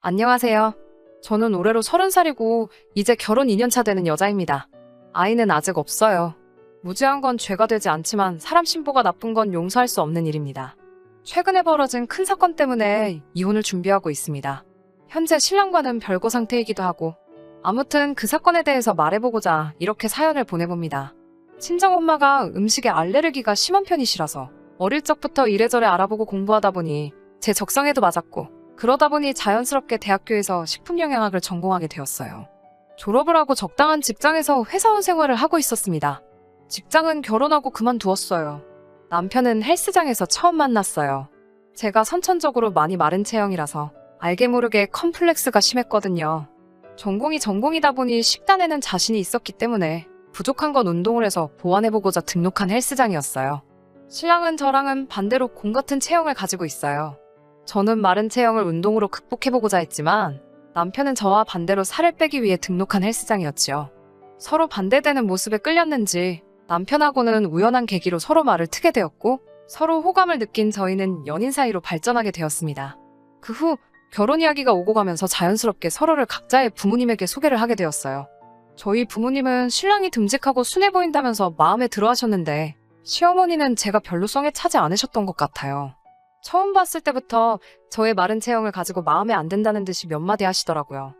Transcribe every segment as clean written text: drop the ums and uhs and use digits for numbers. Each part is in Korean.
안녕하세요. 저는 올해로 30살이고 이제 결혼 2년 차 되는 여자입니다. 아이는 아직 없어요. 무죄한 건 죄가 되지 않지만 사람 심보가 나쁜 건 용서할 수 없는 일입니다. 최근에 벌어진 큰 사건 때문에 이혼을 준비하고 있습니다. 현재 신랑과는 별거 상태이기도 하고 아무튼 그 사건에 대해서 말해보고자 이렇게 사연을 보내봅니다. 친정엄마가 음식에 알레르기가 심한 편이시라서 어릴 적부터 이래저래 알아보고 공부하다 보니 제 적성에도 맞았고 그러다 보니 자연스럽게 대학교에서 식품영양학을 전공하게 되었어요. 졸업을 하고 적당한 직장에서 회사원 생활을 하고 있었습니다. 직장은 결혼하고 그만두었어요. 남편은 헬스장에서 처음 만났어요. 제가 선천적으로 많이 마른 체형이라서 알게 모르게 컴플렉스가 심했거든요. 전공이 전공이다 보니 식단에는 자신이 있었기 때문에 부족한 건 운동을 해서 보완해보고자 등록한 헬스장이었어요. 신랑은 저랑은 반대로 공 같은 체형을 가지고 있어요. 저는 마른 체형을 운동으로 극복해보고자 했지만 남편은 저와 반대로 살을 빼기 위해 등록한 헬스장이었지요. 서로 반대되는 모습에 끌렸는지 남편하고는 우연한 계기로 서로 말을 트게 되었고 서로 호감을 느낀 저희는 연인 사이로 발전하게 되었습니다. 그 후 결혼 이야기가 오고 가면서 자연스럽게 서로를 각자의 부모님에게 소개를 하게 되었어요. 저희 부모님은 신랑이 듬직하고 순해 보인다면서 마음에 들어 하셨는데 시어머니는 제가 별로 성에 차지 않으셨던 것 같아요. 처음 봤을 때부터 저의 마른 체형을 가지고 마음에 안 든다는 듯이 몇 마디 하시더라고요.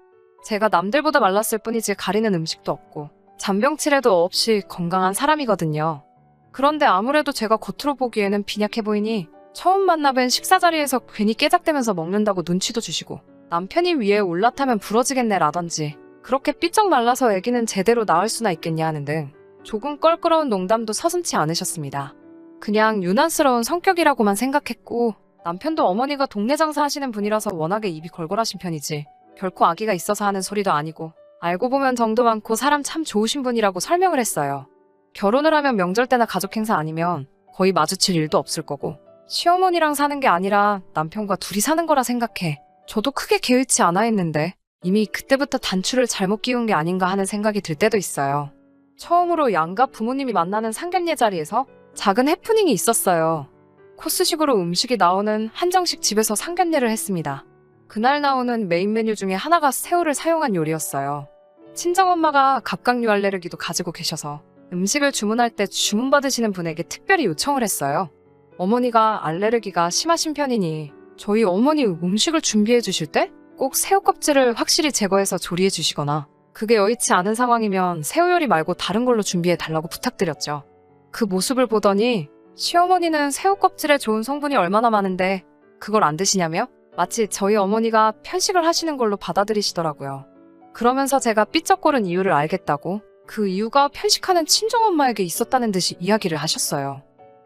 제가 남들보다 말랐을 뿐이지 가리는 음식도 없고 잔병치레도 없이 건강한 사람이거든요. 그런데 아무래도 제가 겉으로 보기에는 빈약해 보이니 처음 만나뵌 식사 자리에서 괜히 깨작대면서 먹는다고 눈치도 주시고 남편이 위에 올라타면 부러지겠네 라던지 그렇게 삐쩍 말라서 애기는 제대로 낳을 수나 있겠냐 하는 등 조금 껄끄러운 농담도 서슴지 않으셨습니다. 그냥 유난스러운 성격이라고만 생각했고 남편도 어머니가 동네 장사 하시는 분이라서 워낙에 입이 걸걸하신 편이지 결코 아기가 있어서 하는 소리도 아니고 알고 보면 정도 많고 사람 참 좋으신 분이라고 설명을 했어요. 결혼을 하면 명절 때나 가족 행사 아니면 거의 마주칠 일도 없을 거고 시어머니랑 사는 게 아니라 남편과 둘이 사는 거라 생각해. 저도 크게 개의치 않아 했는데 이미 그때부터 단추를 잘못 끼운 게 아닌가 하는 생각이 들 때도 있어요. 처음으로 양가 부모님이 만나는 상견례 자리에서 작은 해프닝이 있었어요. 코스식으로 음식이 나오는 한정식 집에서 상견례를 했습니다. 그날 나오는 메인 메뉴 중에 하나가 새우를 사용한 요리였어요. 친정엄마가 갑각류 알레르기도 가지고 계셔서 음식을 주문할 때 주문받으시는 분에게 특별히 요청을 했어요. 어머니가 알레르기가 심하신 편이니 저희 어머니 음식을 준비해 주실 때 꼭 새우 껍질을 확실히 제거해서 조리해 주시거나 그게 여의치 않은 상황이면 새우 요리 말고 다른 걸로 준비해 달라고 부탁드렸죠. 그 모습을 보더니 시어머니는 새우 껍질에 좋은 성분이 얼마나 많은데 그걸 안 드시냐며 마치 저희 어머니가 편식을 하시는 걸로 받아들이시더라고요. 그러면서 제가 삐쩍거린 이유를 알겠다고 그 이유가 편식하는 친정엄마에게 있었다는 듯이 이야기를 하셨어요.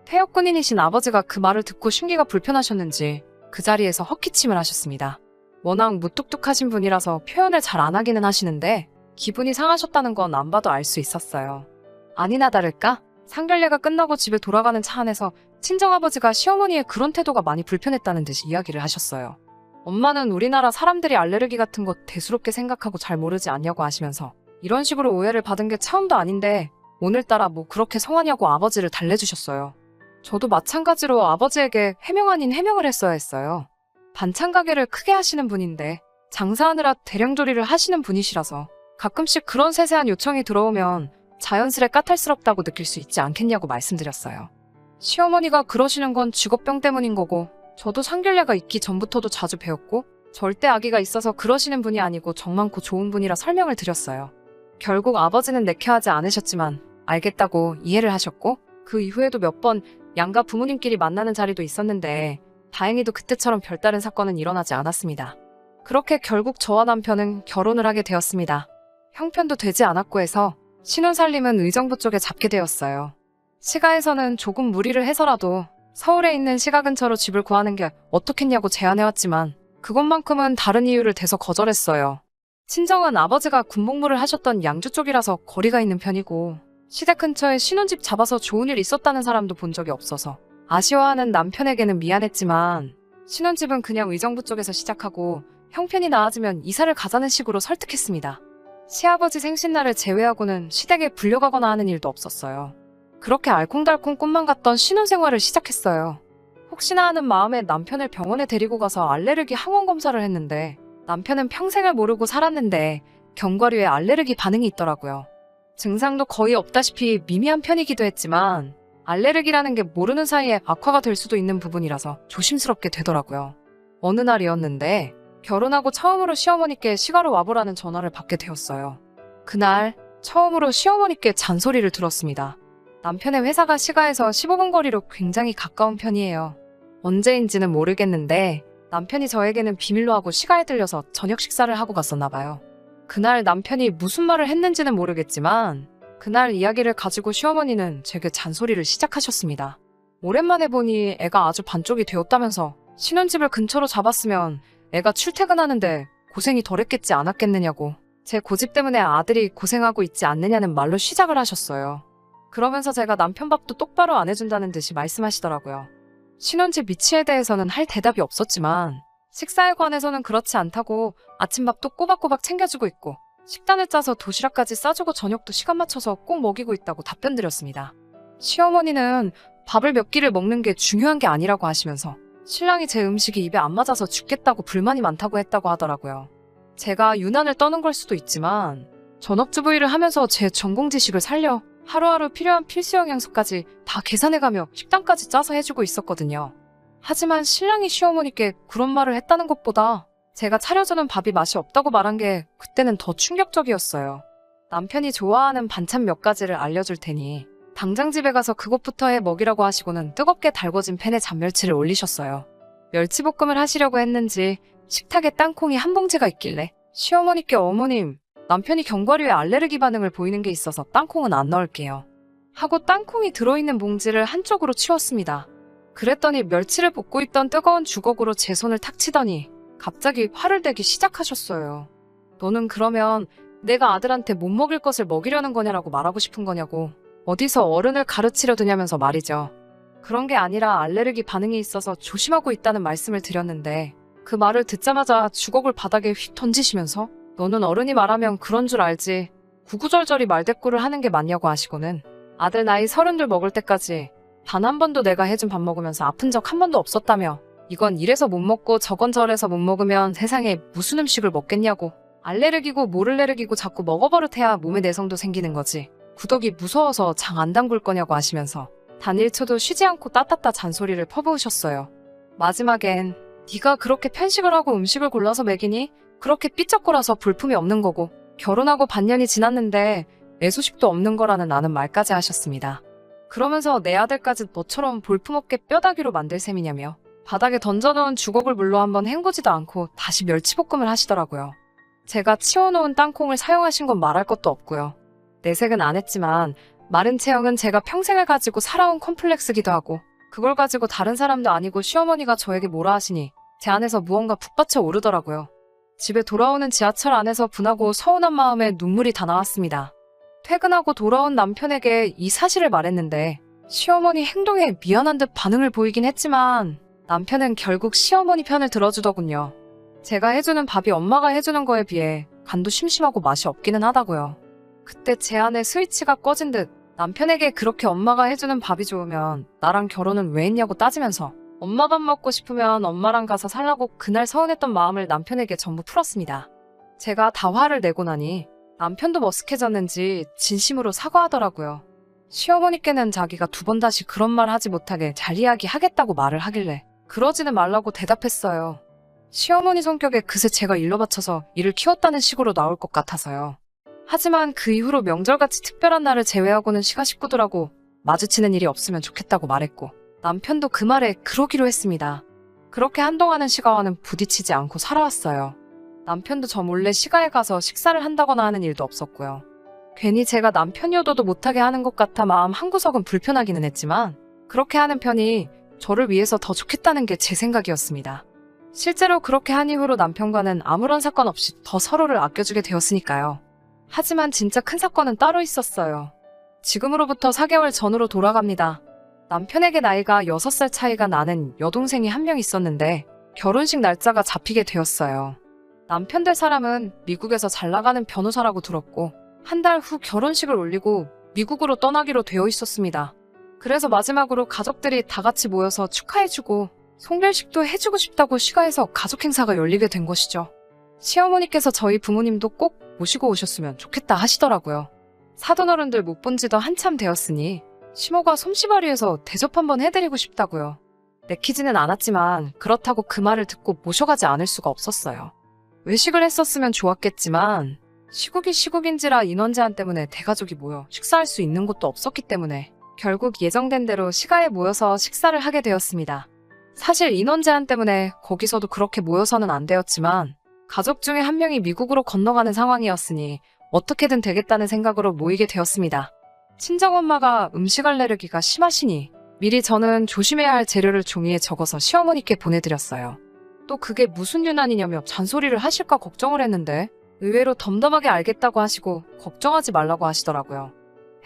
폐역군인이신 아버지가 그 말을 듣고 심기가 불편하셨는지 그 자리에서 헛기침을 하셨습니다. 워낙 무뚝뚝하신 분이라서 표현을 잘 안 하기는 하시는데 기분이 상하셨다는 건 안 봐도 알 수 있었어요. 아니나 다를까 상견례가 끝나고 집에 돌아가는 차 안에서 친정아버지가 시어머니의 그런 태도가 많이 불편했다는 듯이 이야기를 하셨어요. 엄마는 우리나라 사람들이 알레르기 같은 거 대수롭게 생각하고 잘 모르지 않냐고 하시면서 이런 식으로 오해를 받은 게 처음도 아닌데 오늘따라 뭐 그렇게 성하냐고 아버지를 달래주셨어요. 저도 마찬가지로 아버지에게 해명 아닌 해명을 했어야 했어요. 반찬 가게를 크게 하시는 분인데 장사하느라 대량조리를 하시는 분이시라서 가끔씩 그런 세세한 요청이 들어오면 자연스레 까탈스럽다고 느낄 수 있지 않겠냐고 말씀드렸어요. 시어머니가 그러시는 건 직업병 때문인 거고 저도 상견례가 있기 전부터도 자주 배웠고 절대 아기가 있어서 그러시는 분이 아니고 정 많고 좋은 분이라 설명을 드렸어요. 결국 아버지는 내켜하지 않으셨지만 알겠다고 이해를 하셨고 그 이후에도 몇 번 양가 부모님끼리 만나는 자리도 있었는데 다행히도 그때처럼 별다른 사건은 일어나지 않았습니다. 그렇게 결국 저와 남편은 결혼을 하게 되었습니다. 형편도 되지 않았고 해서 신혼살림은 의정부 쪽에 잡게 되었어요. 시가에서는 조금 무리를 해서라도 서울에 있는 시가 근처로 집을 구하는 게 어떻겠냐고 제안해왔지만 그것만큼은 다른 이유를 대서 거절했어요. 친정은 아버지가 군복무를 하셨던 양주 쪽이라서 거리가 있는 편이고 시댁 근처에 신혼집 잡아서 좋은 일 있었다는 사람도 본 적이 없어서 아쉬워하는 남편에게는 미안했지만 신혼집은 그냥 의정부 쪽에서 시작하고 형편이 나아지면 이사를 가자는 식으로 설득했습니다. 시아버지 생신날을 제외하고는 시댁에 불려가거나 하는 일도 없었어요. 그렇게 알콩달콩 꿈만 같던 신혼생활을 시작했어요. 혹시나 하는 마음에 남편을 병원에 데리고 가서 알레르기 항원 검사를 했는데 남편은 평생을 모르고 살았는데 견과류에 알레르기 반응이 있더라고요. 증상도 거의 없다시피 미미한 편이기도 했지만 알레르기라는 게 모르는 사이에 악화가 될 수도 있는 부분이라서 조심스럽게 되더라고요. 어느 날이었는데 결혼하고 처음으로 시어머니께 시가로 와보라는 전화를 받게 되었어요. 그날 처음으로 시어머니께 잔소리를 들었습니다. 남편의 회사가 시가에서 15분 거리로 굉장히 가까운 편이에요. 언제인지는 모르겠는데 남편이 저에게는 비밀로 하고 시가에 들려서 저녁 식사를 하고 갔었나 봐요. 그날 남편이 무슨 말을 했는지는 모르겠지만 그날 이야기를 가지고 시어머니는 제게 잔소리를 시작하셨습니다. 오랜만에 보니 애가 아주 반쪽이 되었다면서 신혼집을 근처로 잡았으면 애가 출퇴근하는데 고생이 덜했겠지 않았겠느냐고 제 고집 때문에 아들이 고생하고 있지 않느냐는 말로 시작을 하셨어요. 그러면서 제가 남편 밥도 똑바로 안 해준다는 듯이 말씀하시더라고요. 신혼집 위치에 대해서는 할 대답이 없었지만 식사에 관해서는 그렇지 않다고 아침밥도 꼬박꼬박 챙겨주고 있고 식단을 짜서 도시락까지 싸주고 저녁도 시간 맞춰서 꼭 먹이고 있다고 답변드렸습니다. 시어머니는 밥을 몇 끼를 먹는 게 중요한 게 아니라고 하시면서 신랑이 제 음식이 입에 안 맞아서 죽겠다고 불만이 많다고 했다고 하더라고요. 제가 유난을 떠는 걸 수도 있지만 전업주부 일을 하면서 제 전공 지식을 살려 하루하루 필요한 필수 영양소까지 다 계산해가며 식단까지 짜서 해주고 있었거든요. 하지만 신랑이 시어머니께 그런 말을 했다는 것보다 제가 차려주는 밥이 맛이 없다고 말한 게 그때는 더 충격적이었어요. 남편이 좋아하는 반찬 몇 가지를 알려줄 테니 당장 집에 가서 그것부터 해 먹이라고 하시고는 뜨겁게 달궈진 팬에 잔멸치를 올리셨어요. 멸치볶음을 하시려고 했는지 식탁에 땅콩이 한 봉지가 있길래 시어머니께 어머님, 남편이 견과류에 알레르기 반응을 보이는 게 있어서 땅콩은 안 넣을게요. 하고 땅콩이 들어있는 봉지를 한쪽으로 치웠습니다. 그랬더니 멸치를 볶고 있던 뜨거운 주걱으로 제 손을 탁 치더니 갑자기 화를 내기 시작하셨어요. 너는 그러면 내가 아들한테 못 먹일 것을 먹이려는 거냐라고 말하고 싶은 거냐고 어디서 어른을 가르치려 드냐면서 말이죠. 그런 게 아니라 알레르기 반응이 있어서 조심하고 있다는 말씀을 드렸는데 그 말을 듣자마자 주걱을 바닥에 휙 던지시면서 너는 어른이 말하면 그런 줄 알지 구구절절히 말대꾸를 하는 게 맞냐고 하시고는 아들 나이 32 먹을 때까지 단 한 번도 내가 해준 밥 먹으면서 아픈 적 한 번도 없었다며 이건 이래서 못 먹고 저건 저래서 못 먹으면 세상에 무슨 음식을 먹겠냐고 알레르기고 모를레르기고 자꾸 먹어버릇해야 몸에 내성도 생기는 거지 구더기 무서워서 장 안 담글 거냐고 하시면서 단 1초도 쉬지 않고 따따따 잔소리를 퍼부으셨어요. 마지막엔 네가 그렇게 편식을 하고 음식을 골라서 먹이니? 그렇게 삐쩍거려서 볼품이 없는 거고 결혼하고 반년이 지났는데 애소식도 없는 거라는 아는 말까지 하셨습니다. 그러면서 내 아들까지 너처럼 볼품없게 뼈다귀로 만들 셈이냐며 바닥에 던져놓은 주걱을 물로 한번 헹구지도 않고 다시 멸치볶음을 하시더라고요. 제가 치워놓은 땅콩을 사용하신 건 말할 것도 없고요. 내색은 안 했지만 마른 체형은 제가 평생을 가지고 살아온 컴플렉스기도 하고 그걸 가지고 다른 사람도 아니고 시어머니가 저에게 뭐라 하시니 제 안에서 무언가 북받쳐 오르더라고요. 집에 돌아오는 지하철 안에서 분하고 서운한 마음에 눈물이 다 나왔습니다. 퇴근하고 돌아온 남편에게 이 사실을 말했는데 시어머니 행동에 미안한 듯 반응을 보이긴 했지만 남편은 결국 시어머니 편을 들어주더군요. 제가 해주는 밥이 엄마가 해주는 거에 비해 간도 심심하고 맛이 없기는 하다고요. 그때 제 안에 스위치가 꺼진 듯 남편에게 그렇게 엄마가 해주는 밥이 좋으면 나랑 결혼은 왜 했냐고 따지면서 엄마 밥 먹고 싶으면 엄마랑 가서 살라고 그날 서운했던 마음을 남편에게 전부 풀었습니다. 제가 다 화를 내고 나니 남편도 머쓱해졌는지 진심으로 사과하더라고요. 시어머니께는 자기가 2번 다시 그런 말 하지 못하게 잘 이야기하겠다고 말을 하길래 그러지는 말라고 대답했어요. 시어머니 성격에 그새 제가 일러 바쳐서 일을 키웠다는 식으로 나올 것 같아서요. 하지만 그 이후로 명절같이 특별한 날을 제외하고는 시가 식구들하고 마주치는 일이 없으면 좋겠다고 말했고 남편도 그 말에 그러기로 했습니다. 그렇게 한동안은 시가와는 부딪히지 않고 살아왔어요. 남편도 저 몰래 시가에 가서 식사를 한다거나 하는 일도 없었고요. 괜히 제가 남편이어도 못하게 하는 것 같아 마음 한구석은 불편하기는 했지만 그렇게 하는 편이 저를 위해서 더 좋겠다는 게 제 생각이었습니다. 실제로 그렇게 한 이후로 남편과는 아무런 사건 없이 더 서로를 아껴주게 되었으니까요. 하지만 진짜 큰 사건은 따로 있었어요. 지금으로부터 4개월 전으로 돌아갑니다. 남편에게 나이가 6살 차이가 나는 여동생이 한 명 있었는데 결혼식 날짜가 잡히게 되었어요. 남편 될 사람은 미국에서 잘 나가는 변호사라고 들었고 한 달 후 결혼식을 올리고 미국으로 떠나기로 되어 있었습니다. 그래서 마지막으로 가족들이 다 같이 모여서 축하해주고 송별식도 해주고 싶다고 시가에서 가족 행사가 열리게 된 것이죠. 시어머니께서 저희 부모님도 꼭 모시고 오셨으면 좋겠다 하시더라고요. 사돈어른들 못 본 지도 한참 되었으니 시모가 솜씨발휘해서 대접 한번 해드리고 싶다고요. 내키지는 않았지만 그렇다고 그 말을 듣고 모셔가지 않을 수가 없었어요. 외식을 했었으면 좋았겠지만 시국이 시국인지라 인원 제한 때문에 대가족이 모여 식사할 수 있는 곳도 없었기 때문에 결국 예정된 대로 시가에 모여서 식사를 하게 되었습니다. 사실 인원 제한 때문에 거기서도 그렇게 모여서는 안 되었지만 가족 중에 한 명이 미국으로 건너가는 상황이었으니 어떻게든 되겠다는 생각으로 모이게 되었습니다. 친정엄마가 음식 알레르기가 심하시니 미리 저는 조심해야 할 재료를 종이에 적어서 시어머니께 보내드렸어요. 또 그게 무슨 유난이냐며 잔소리를 하실까 걱정을 했는데 의외로 덤덤하게 알겠다고 하시고 걱정하지 말라고 하시더라고요.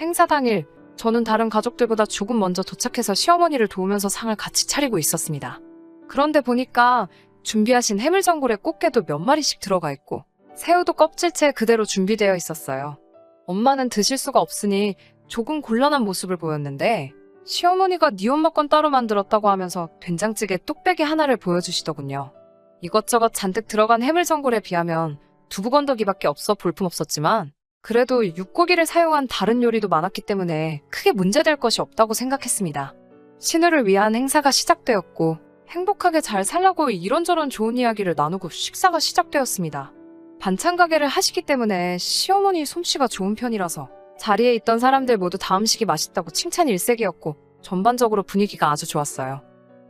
행사 당일 저는 다른 가족들보다 조금 먼저 도착해서 시어머니를 도우면서 상을 같이 차리고 있었습니다. 그런데 보니까 준비하신 해물전골에 꽃게도 몇 마리씩 들어가 있고 새우도 껍질째 그대로 준비되어 있었어요. 엄마는 드실 수가 없으니 조금 곤란한 모습을 보였는데 시어머니가 네 엄마 건 따로 만들었다고 하면서 된장찌개 뚝배기 하나를 보여주시더군요. 이것저것 잔뜩 들어간 해물전골에 비하면 두부건더기밖에 없어 볼품없었지만 그래도 육고기를 사용한 다른 요리도 많았기 때문에 크게 문제될 것이 없다고 생각했습니다. 신우를 위한 행사가 시작되었고 행복하게 잘 살라고 이런저런 좋은 이야기를 나누고 식사가 시작되었습니다. 반찬 가게를 하시기 때문에 시어머니 솜씨가 좋은 편이라서 자리에 있던 사람들 모두 다 음식이 맛있다고 칭찬 일색이었고 전반적으로 분위기가 아주 좋았어요.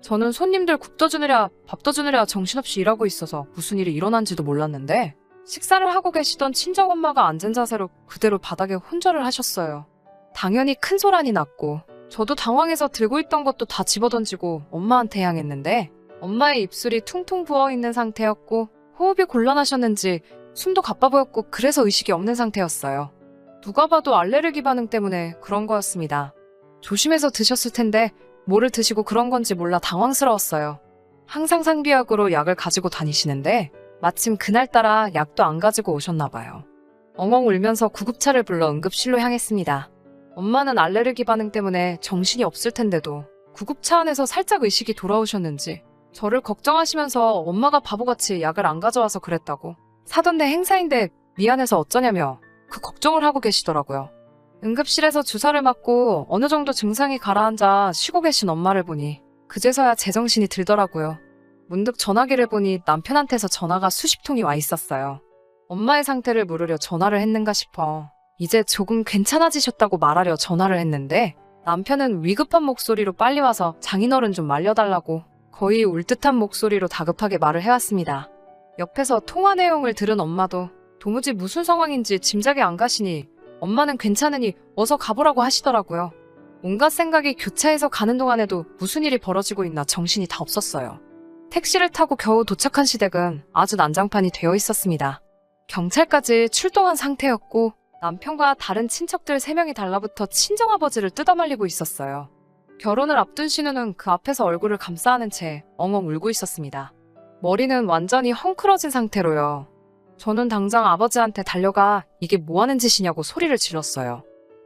저는 손님들 국도 주느랴 밥도 주느랴 정신없이 일하고 있어서 무슨 일이 일어난지도 몰랐는데 식사를 하고 계시던 친정엄마가 앉은 자세로 그대로 바닥에 혼절을 하셨어요. 당연히 큰 소란이 났고 저도 당황해서 들고 있던 것도 다 집어던지고 엄마한테 향했는데 엄마의 입술이 퉁퉁 부어있는 상태였고 호흡이 곤란하셨는지 숨도 가빠 보였고 그래서 의식이 없는 상태였어요. 누가 봐도 알레르기 반응 때문에 그런 거였습니다. 조심해서 드셨을 텐데 뭐를 드시고 그런 건지 몰라 당황스러웠어요. 항상 상비약으로 약을 가지고 다니시는데 마침 그날따라 약도 안 가지고 오셨나 봐요. 엉엉 울면서 구급차를 불러 응급실로 향했습니다. 엄마는 알레르기 반응 때문에 정신이 없을 텐데도 구급차 안에서 살짝 의식이 돌아오셨는지 저를 걱정하시면서 엄마가 바보같이 약을 안 가져와서 그랬다고 사돈네 행사인데 미안해서 어쩌냐며 그 걱정을 하고 계시더라고요. 응급실에서 주사를 맞고 어느 정도 증상이 가라앉아 쉬고 계신 엄마를 보니 그제서야 제정신이 들더라고요. 문득 전화기를 보니 남편한테서 전화가 수십 통이 와 있었어요. 엄마의 상태를 물으려 전화를 했는가 싶어 이제 조금 괜찮아지셨다고 말하려 전화를 했는데 남편은 위급한 목소리로 빨리 와서 장인어른 좀 말려달라고 거의 울 듯한 목소리로 다급하게 말을 해왔습니다. 옆에서 통화 내용을 들은 엄마도 도무지 무슨 상황인지 짐작이 안 가시니 엄마는 괜찮으니 어서 가보라고 하시더라고요. 온갖 생각이 교차해서 가는 동안에도 무슨 일이 벌어지고 있나 정신이 다 없었어요. 택시를 타고 겨우 도착한 시댁은 아주 난장판이 되어 있었습니다. 경찰까지 출동한 상태였고 남편과 다른 친척들 3명이 달라붙어 친정아버지를 뜯어말리고 있었어요. 결혼을 앞둔 신우는 그 앞에서 얼굴을 감싸 안은 채 엉엉 울고 있었습니다. 머리는 완전히 헝클어진 상태로요. 저는 당장 아버지한테 달려가 이게 뭐하는 짓이냐고 소리를 질렀어요.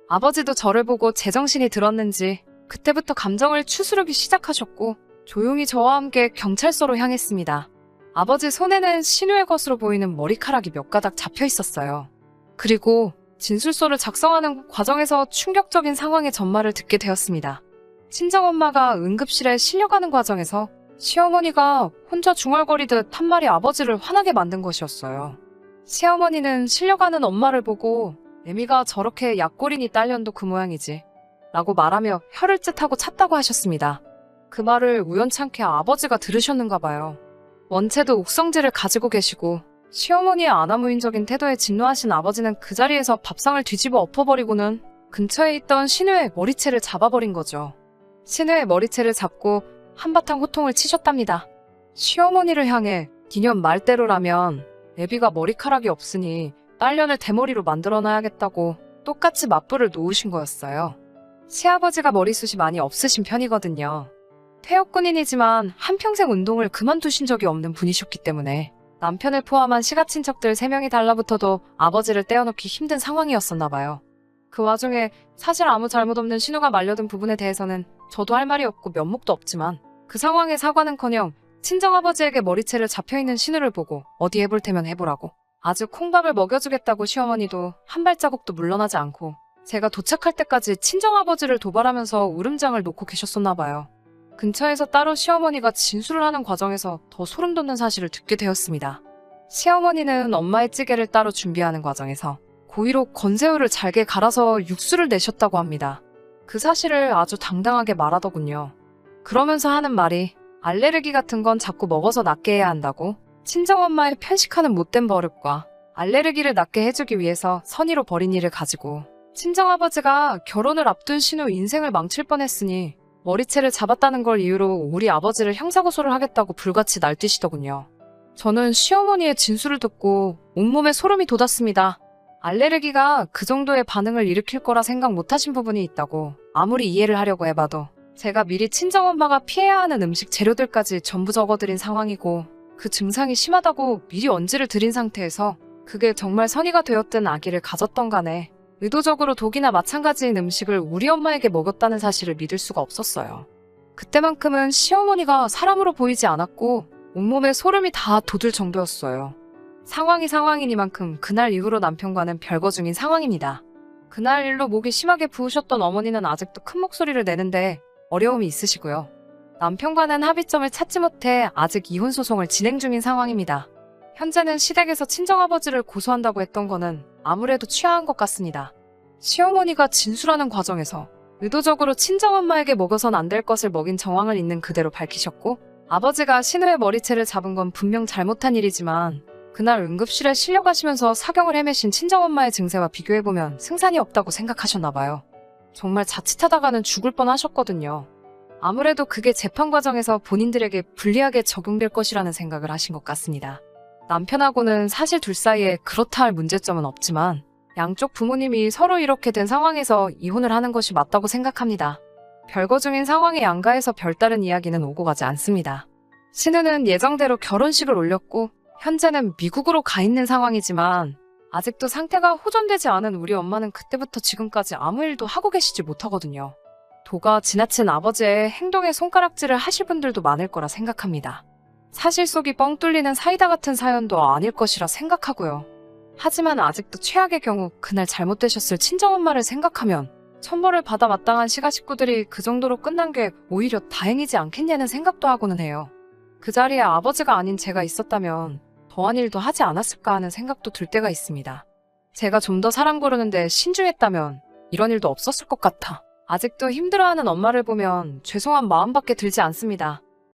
아버지도 저를 보고 제정신이 들었는지 그때부터 감정을 추스르기 시작하셨고 조용히 저와 함께 경찰서로 향했습니다. 아버지 손에는 신우의 것으로 보이는 머리카락이 몇 가닥 잡혀 있었어요. 그리고 진술서를 작성하는 과정에서 충격적인 상황의 전말을 듣게 되었습니다. 친정엄마가 응급실에 실려가는 과정에서 시어머니가 혼자 중얼거리듯 한 말이 아버지를 화나게 만든 것이었어요. 시어머니는 실려가는 엄마를 보고 애미가 저렇게 약골이니 딸년도 그 모양이지 라고 말하며 혀를 쯧하고 찼다고 하셨습니다. 그 말을 우연찮게 아버지가 들으셨는가 봐요. 원체도 욱성질을 가지고 계시고 시어머니의 아나무인적인 태도에 진노하신 아버지는 그 자리에서 밥상을 뒤집어 엎어버리고는 근처에 있던 신우의 머리채를 잡아버린 거죠. 신우의 머리채를 잡고 한바탕 호통을 치셨답니다. 시어머니를 향해 니년 말대로라면 애비가 머리카락이 없으니 딸년을 대머리로 만들어놔야겠다고 똑같이 맞불을 놓으신 거였어요. 시아버지가 머리숱이 많이 없으신 편이거든요. 퇴역군인이지만 한평생 운동을 그만두신 적이 없는 분이셨기 때문에 남편을 포함한 시가친척들 3명이 달라붙어도 아버지를 떼어놓기 힘든 상황이었었나 봐요. 그 와중에 사실 아무 잘못 없는 신우가 말려든 부분에 대해서는 저도 할 말이 없고 면목도 없지만 그 상황에 사과는커녕 친정아버지에게 머리채를 잡혀있는 신우를 보고 어디 해볼 테면 해보라고 아주 콩밥을 먹여주겠다고 시어머니도 한 발자국도 물러나지 않고 제가 도착할 때까지 친정아버지를 도발하면서 울음장을 놓고 계셨었나 봐요. 근처에서 따로 시어머니가 진술을 하는 과정에서 더 소름 돋는 사실을 듣게 되었습니다. 시어머니는 엄마의 찌개를 따로 준비하는 과정에서 고의로 건새우를 잘게 갈아서 육수를 내셨다고 합니다. 그 사실을 아주 당당하게 말하더군요. 그러면서 하는 말이 알레르기 같은 건 자꾸 먹어서 낫게 해야 한다고 친정엄마의 편식하는 못된 버릇과 알레르기를 낫게 해주기 위해서 선의로 벌인 일을 가지고 친정아버지가 결혼을 앞둔 신우 인생을 망칠 뻔했으니 머리채를 잡았다는 걸 이유로 우리 아버지를 형사고소를 하겠다고 불같이 날뛰시더군요. 저는 시어머니의 진술을 듣고 온몸에 소름이 돋았습니다. 알레르기가 그 정도의 반응을 일으킬 거라 생각 못하신 부분이 있다고 아무리 이해를 하려고 해봐도 제가 미리 친정엄마가 피해야 하는 음식 재료들까지 전부 적어드린 상황이고 그 증상이 심하다고 미리 언지를 드린 상태에서 그게 정말 선의가 되었든 악의를 가졌던 간에 의도적으로 독이나 마찬가지인 음식을 우리 엄마에게 먹였다는 사실을 믿을 수가 없었어요. 그때만큼은 시어머니가 사람으로 보이지 않았고 온몸에 소름이 다 돋을 정도였어요. 상황이 상황이니만큼 그날 이후로 남편과는 별거 중인 상황입니다. 그날 일로 목이 심하게 부으셨던 어머니는 아직도 큰 목소리를 내는데 어려움이 있으시고요. 남편과는 합의점을 찾지 못해 아직 이혼 소송을 진행 중인 상황입니다. 현재는 시댁에서 친정아버지를 고소한다고 했던 거는 아무래도 취하한 것 같습니다. 시어머니가 진술하는 과정에서 의도적으로 친정엄마에게 먹어선 안 될 것을 먹인 정황을 있는 그대로 밝히셨고 아버지가 신우의 머리채를 잡은 건 분명 잘못한 일이지만 그날 응급실에 실려가시면서 사경을 헤매신 친정엄마의 증세와 비교해보면 승산이 없다고 생각하셨나 봐요. 정말 자칫하다가는 죽을 뻔하셨거든요. 아무래도 그게 재판 과정에서 본인들에게 불리하게 적용될 것이라는 생각을 하신 것 같습니다. 남편하고는 사실 둘 사이에 그렇다 할 문제점은 없지만 양쪽 부모님이 서로 이렇게 된 상황에서 이혼을 하는 것이 맞다고 생각합니다. 별거 중인 상황에 양가에서 별다른 이야기는 오고 가지 않습니다. 신우는 예정대로 결혼식을 올렸고 현재는 미국으로 가 있는 상황이지만 아직도 상태가 호전되지 않은 우리 엄마는 그때부터 지금까지 아무 일도 하고 계시지 못하거든요. 도가 지나친 아버지의 행동에 손가락질을 하실 분들도 많을 거라 생각합니다. 사실 속이 뻥 뚫리는 사이다 같은 사연도 아닐 것이라 생각하고요. 하지만 아직도 최악의 경우 그날 잘못되셨을 친정엄마를 생각하면 천벌을 받아 마땅한 시가 식구들이 그 정도로 끝난 게 오히려 다행이지 않겠냐는 생각도 하고는 해요. 그 자리에 아버지가 아닌 제가 있었다면 더한 일도 하지 않았을까 하는 생각도 들 때가 있습니다. 제가 좀 더 사람 고르는데 신중했다면 이런 일도 없었을 것 같아. 아직도 힘들어하는 엄마를 보면 죄송한 마음밖에 들지 않습니다.